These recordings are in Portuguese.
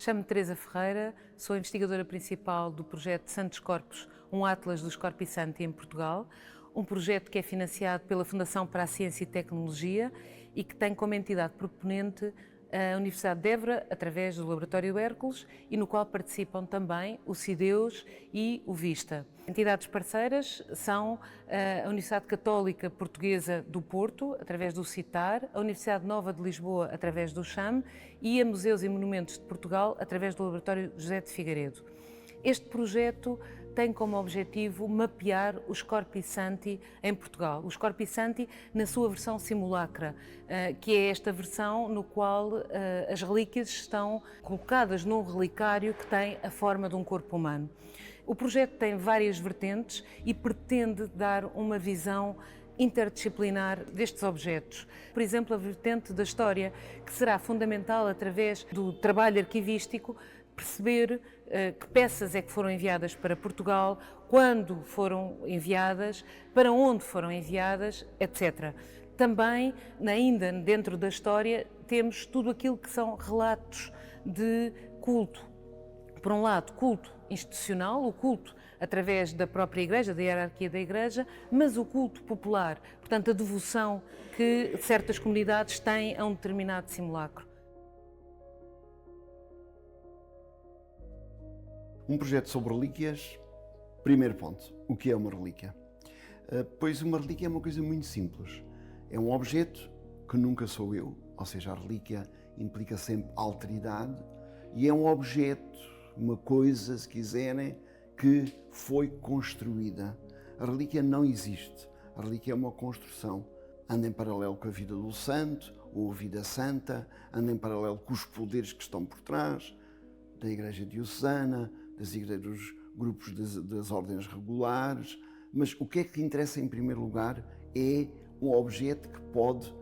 Chamo-me Teresa Ferreira, sou investigadora principal do projeto Santos Corpos, um atlas dos Corpi Santi em Portugal, um projeto que é financiado pela Fundação para a Ciência e Tecnologia e que tem como entidade proponente a Universidade de Évora, através do Laboratório Hércules, e no qual participam também o CIDEUS e o VISTA. Entidades parceiras são a Universidade Católica Portuguesa do Porto, através do CITAR, a Universidade Nova de Lisboa, através do CHAM, e a Museus e Monumentos de Portugal, através do Laboratório José de Figueiredo. Este projeto tem como objetivo mapear os Corpi Santi em Portugal. Os Corpi Santi na sua versão simulacra, que é esta versão no qual as relíquias estão colocadas num relicário que tem a forma de um corpo humano. O projeto tem várias vertentes e pretende dar uma visão interdisciplinar destes objetos. Por exemplo, a vertente da história, que será fundamental através do trabalho arquivístico, perceber que peças é que foram enviadas para Portugal, quando foram enviadas, para onde foram enviadas, etc. Também, ainda dentro da história, temos tudo aquilo que são relatos de culto. Por um lado, culto institucional, o culto através da própria Igreja, da hierarquia da Igreja, mas o culto popular, portanto a devoção que certas comunidades têm a um determinado simulacro. Um projeto sobre relíquias, primeiro ponto, o que é uma relíquia? Pois uma relíquia é uma coisa muito simples. É um objeto que nunca sou eu, ou seja, a relíquia implica sempre alteridade, e é um objeto, uma coisa, se quiserem, que foi construída. A relíquia não existe, a relíquia é uma construção. Anda em paralelo com a vida do santo, ou a vida santa, anda em paralelo com os poderes que estão por trás, da Igreja Diocesana, dos grupos das ordens regulares, mas o que é que interessa em primeiro lugar é um objeto que pode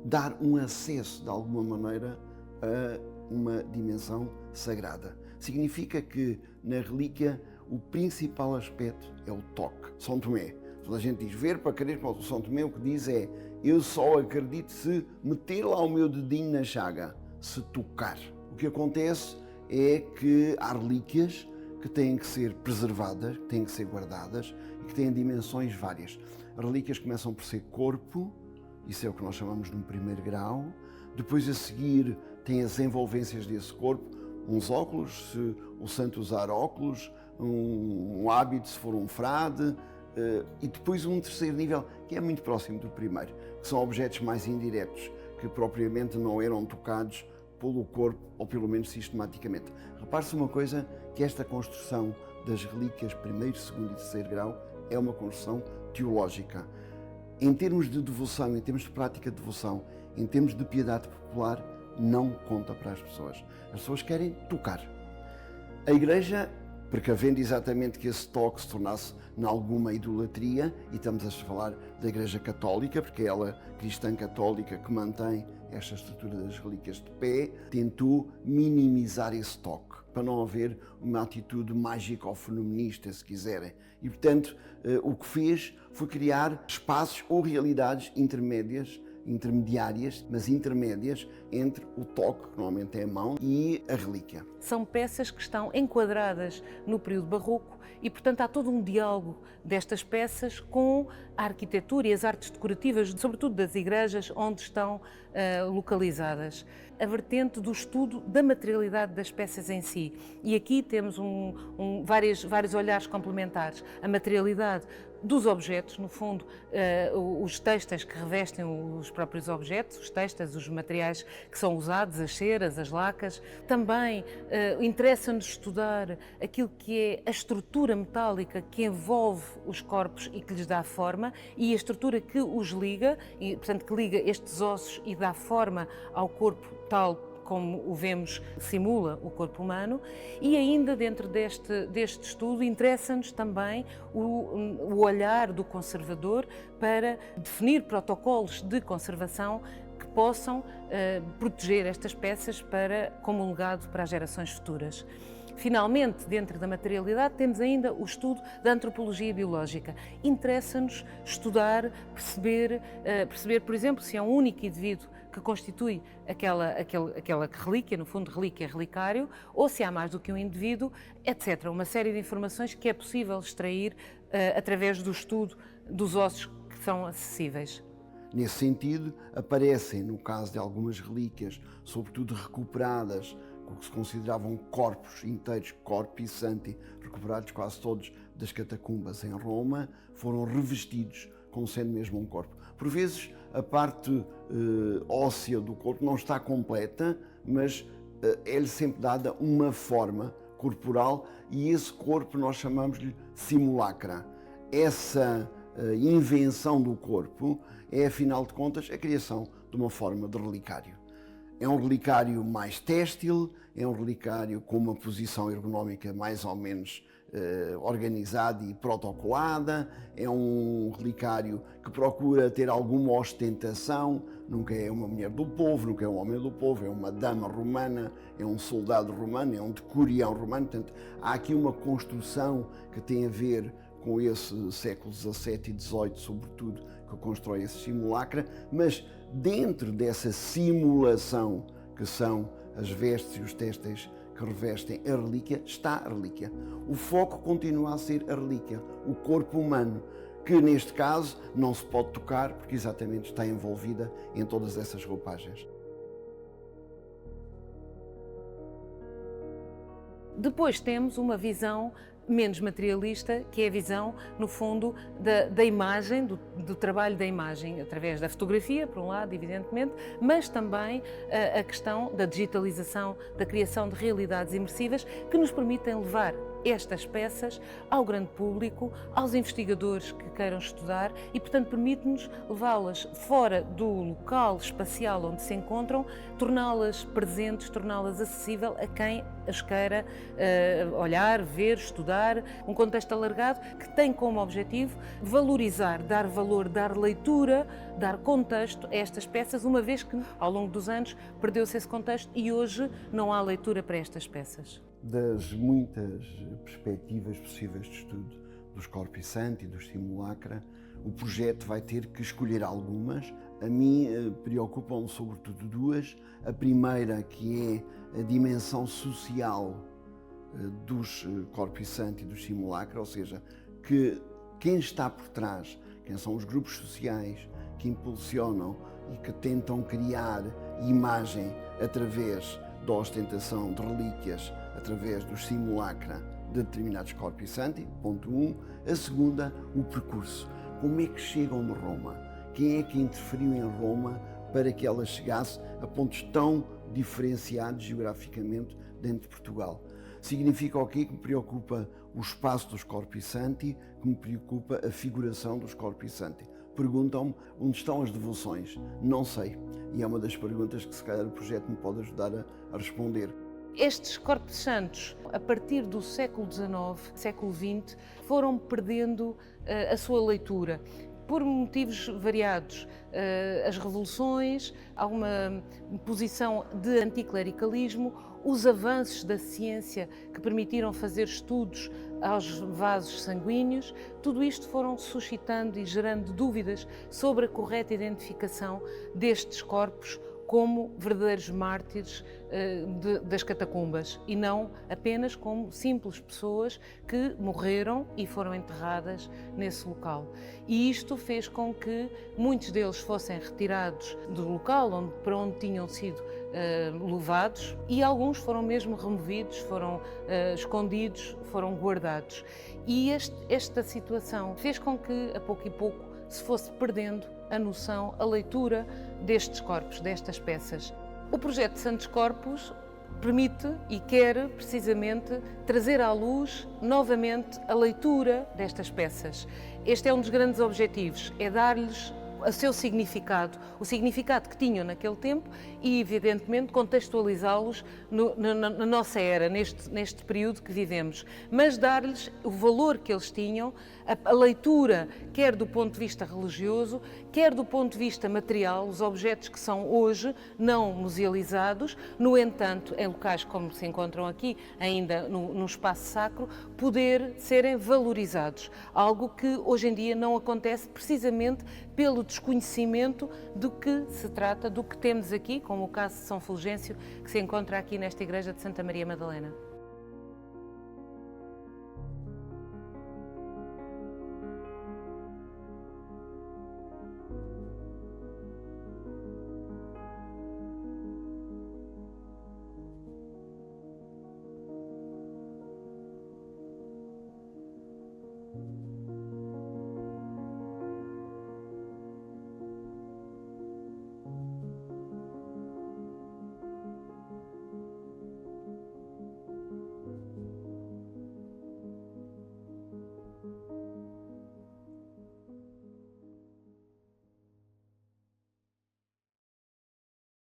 dar um acesso, de alguma maneira, a uma dimensão sagrada. Significa que, na relíquia, o principal aspecto é o toque. São Tomé. Toda a gente diz ver para crer, mas o São Tomé o que diz é: eu só acredito se meter lá o meu dedinho na chaga, se tocar. O que acontece é que há relíquias que têm que ser preservadas, que têm que ser guardadas e que têm dimensões várias. As relíquias começam por ser corpo, isso é o que nós chamamos de um primeiro grau. Depois, a seguir, tem as envolvências desse corpo, uns óculos, se o santo usar óculos, um hábito, se for um frade, e depois um terceiro nível, que é muito próximo do primeiro, que são objetos mais indiretos, que propriamente não eram tocados pelo corpo, ou pelo menos sistematicamente. Repare-se uma coisa, que esta construção das relíquias primeiro, segundo e terceiro grau é uma construção teológica. Em termos de devoção, em termos de prática de devoção, em termos de piedade popular, não conta para as pessoas. As pessoas querem tocar. A Igreja, precavendo exatamente que esse toque se tornasse em alguma idolatria, e estamos a falar da Igreja Católica, porque é ela, cristã católica, que mantém esta estrutura das relíquias de pé, tentou minimizar esse toque, para não haver uma atitude mágica ou fenomenista, se quiserem. E, portanto, o que fez foi criar espaços ou realidades intermediárias, mas intermédias, entre o toque, que normalmente é a mão, e a relíquia. São peças que estão enquadradas no período barroco e, portanto, há todo um diálogo destas peças com a arquitetura e as artes decorativas, sobretudo das igrejas onde estão localizadas. A vertente do estudo da materialidade das peças em si. E aqui temos vários olhares complementares. A materialidade dos objetos, no fundo, os têxteis que revestem os próprios objetos, os têxteis, os materiais que são usados, as ceras, as lacas. Também interessa-nos estudar aquilo que é a estrutura metálica que envolve os corpos e que lhes dá forma, e a estrutura que os liga, e, portanto, que liga estes ossos e dá forma ao corpo tal como o vemos, simula o corpo humano. E ainda dentro deste estudo interessa-nos também o olhar do conservador para definir protocolos de conservação que possam proteger estas peças como um legado para as gerações futuras. Finalmente, dentro da materialidade, temos ainda o estudo da antropologia biológica. Interessa-nos estudar, perceber, por exemplo, se é um único indivíduo que constitui aquela relíquia, no fundo relíquia, relicário, ou se há mais do que um indivíduo, etc. Uma série de informações que é possível extrair através do estudo dos ossos que são acessíveis. Nesse sentido, aparecem, no caso de algumas relíquias, sobretudo recuperadas, o que se consideravam corpos inteiros, corpi santi, recuperados quase todos das catacumbas em Roma, foram revestidos como sendo mesmo um corpo. Por vezes, a parte óssea do corpo não está completa, mas é-lhe sempre dada uma forma corporal e esse corpo nós chamamos-lhe simulacra. Essa invenção do corpo é, afinal de contas, a criação de uma forma de relicário. É um relicário mais têxtil, é um relicário com uma posição ergonómica mais ou menos organizada e protocolada, é um relicário que procura ter alguma ostentação, nunca é uma mulher do povo, nunca é um homem do povo, é uma dama romana, é um soldado romano, é um decurião romano, portanto há aqui uma construção que tem a ver com esse século XVII e XVIII, sobretudo, que constrói esse simulacra, mas dentro dessa simulação que são as vestes e os têxteis que revestem a relíquia, está a relíquia. O foco continua a ser a relíquia, o corpo humano, que neste caso não se pode tocar porque exatamente está envolvida em todas essas roupagens. Depois temos uma visão menos materialista, que é a visão, no fundo, da imagem, do trabalho da imagem, através da fotografia, por um lado, evidentemente, mas também a questão da digitalização, da criação de realidades imersivas que nos permitem levar estas peças ao grande público, aos investigadores que queiram estudar e, portanto, permite-nos levá-las fora do local espacial onde se encontram, torná-las presentes, torná-las acessível a quem as queira olhar, ver, estudar, um contexto alargado que tem como objetivo valorizar, dar valor, dar leitura, dar contexto a estas peças, uma vez que ao longo dos anos perdeu-se esse contexto e hoje não há leitura para estas peças. Das muitas perspectivas possíveis de estudo dos corpi santi e dos simulacra, o projeto vai ter que escolher algumas. A mim preocupam sobretudo duas. A primeira, que é a dimensão social dos corpi santi e dos simulacra, ou seja, que quem está por trás, quem são os grupos sociais que impulsionam e que tentam criar imagem através da ostentação de relíquias, através dos simulacra de determinados corpi santi, ponto 1. A segunda, o percurso. Como é que chegam de Roma? Quem é que interferiu em Roma para que ela chegasse a pontos tão diferenciados geograficamente dentro de Portugal? Significa o quê? Que me preocupa o espaço dos corpi santi, que me preocupa a figuração dos corpi santi. Perguntam-me onde estão as devoções. Não sei. E é uma das perguntas que se calhar o projeto me pode ajudar a responder. Estes corpos santos, a partir do século XIX, século XX, foram perdendo a sua leitura. Por motivos variados, as revoluções, há uma posição de anticlericalismo, os avanços da ciência que permitiram fazer estudos aos vasos sanguíneos, tudo isto foram suscitando e gerando dúvidas sobre a correta identificação destes corpos como verdadeiros mártires das catacumbas e não apenas como simples pessoas que morreram e foram enterradas nesse local. E isto fez com que muitos deles fossem retirados do local para onde tinham sido levados e alguns foram mesmo removidos, foram escondidos, foram guardados. E esta situação fez com que, a pouco e pouco, se fosse perdendo a noção, a leitura destes corpos, destas peças. O projeto Santos Corpus permite e quer precisamente trazer à luz novamente a leitura destas peças. Este é um dos grandes objetivos, é dar-lhes o seu significado, o significado que tinham naquele tempo e, evidentemente, contextualizá-los na nossa era, neste período que vivemos, mas dar-lhes o valor que eles tinham, a leitura, quer do ponto de vista religioso, quer do ponto de vista material, os objetos que são hoje não musealizados, no entanto, em locais como se encontram aqui, ainda no espaço sacro, poder serem valorizados, algo que hoje em dia não acontece precisamente pelo desconhecimento do que se trata, do que temos aqui, como o caso de São Fulgêncio, que se encontra aqui nesta igreja de Santa Maria Madalena.